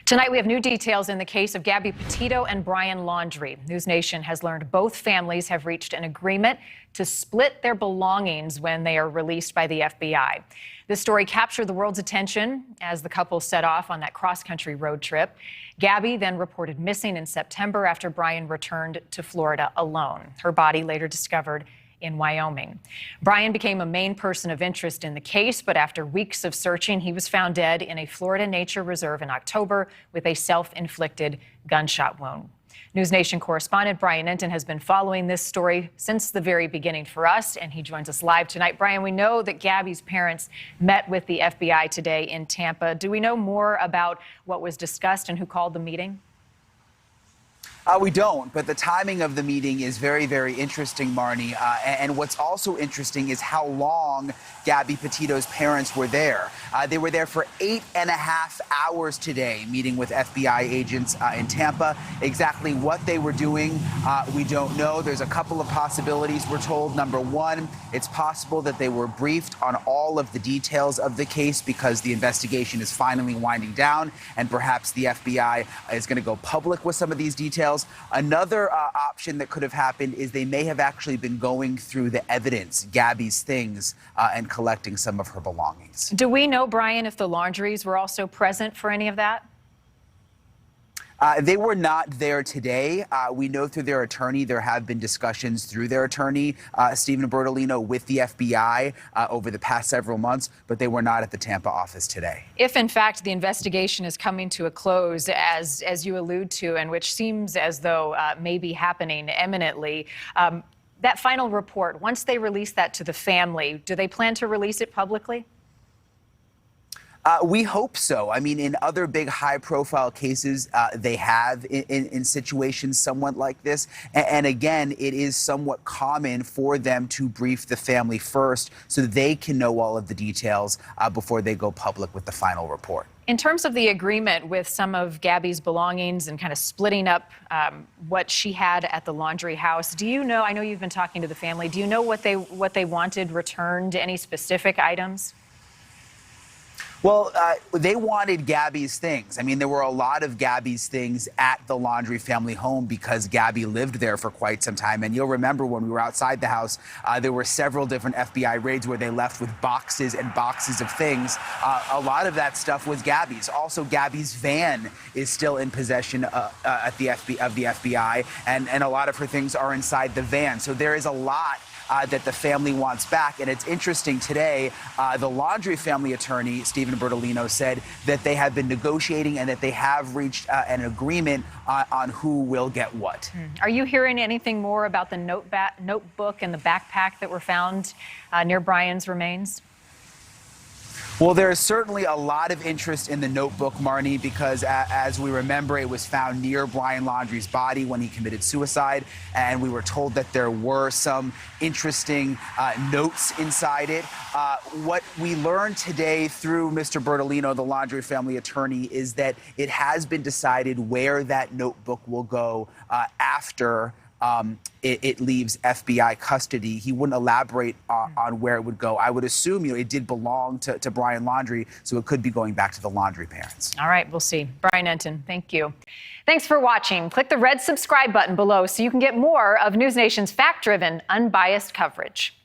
Tonight, we have new details in the case of Gabby Petito and Brian Laundrie. News Nation has learned both families have reached an agreement to split their belongings when they are released by the FBI. This story captured the world's attention as the couple set off on that cross-country road trip. Gabby then reported missing in September after Brian returned to Florida alone. Her body later discovered in Wyoming. Brian became a main person of interest in the case, but after weeks of searching, he was found dead in a Florida nature reserve in October with a self-inflicted gunshot wound. News Nation correspondent Brian Entin has been following this story since the very beginning for us, and he joins us live tonight. Brian, we know that Gabby's parents met with the FBI today in Tampa. Do we know more about what was discussed and who called the meeting? We don't, but the timing of the meeting is very, very interesting, Marnie. And what's also interesting is how long Gabby Petito's parents were there. They were there for 8.5 hours today, meeting with FBI agents in Tampa. Exactly what they were doing, we don't know. There's a couple of possibilities, we're told. Number one, it's possible that they were briefed on all of the details of the case because the investigation is finally winding down, and perhaps the FBI is going to go public with some of these details. Another option that could have happened is they may have actually been going through the evidence, Gabby's things, and collecting some of her belongings. Do we know, Brian, if the Laundries were also present for any of that? They were not there today. We know through their attorney there have been discussions through their attorney, Stephen Bertolino, with the FBI over the past several months, but they were not at the Tampa office today. If, in fact, the investigation is coming to a close, as you allude to, and which seems as though may be happening imminently, that final report, once they release that to the family, do they plan to release it publicly? We hope so. I mean, in other big high-profile cases, they have in situations somewhat like this. And again, it is somewhat common for them to brief the family first so they can know all of the details before they go public with the final report. In terms of the agreement with some of Gabby's belongings and kind of splitting up what she had at the laundry house, do you know, I know you've been talking to the family, do you know what they wanted returned, any specific items? Well, they wanted Gabby's things. I mean, there were a lot of Gabby's things at the Laundrie family home because Gabby lived there for quite some time. And you'll remember when we were outside the house, there were several different FBI raids where they left with boxes and boxes of things. A lot of that stuff was Gabby's. Also, Gabby's van is still in possession of the FBI, and a lot of her things are inside the van. So there is a lot that the family wants back. And it's interesting today, the Laundrie family attorney, Stephen Bertolino, said that they have been negotiating and that they have reached an agreement on who will get what. Are you hearing anything more about the notebook and the backpack that were found near Brian's remains? Well, there is certainly a lot of interest in the notebook, Marnie, because as we remember, it was found near Brian Laundrie's body when he committed suicide, and we were told that there were some interesting notes inside it. What we learned today through Mr. Bertolino, the Laundrie family attorney, is that it has been decided where that notebook will go after it leaves FBI custody. He wouldn't elaborate on where it would go. I would assume, it did belong to Brian Laundrie, so it could be going back to the Laundrie parents. All right, we'll see. Brian Entin, thank you. Thanks for watching. Click the red subscribe button below so you can get more of News Nation's fact-driven, unbiased coverage.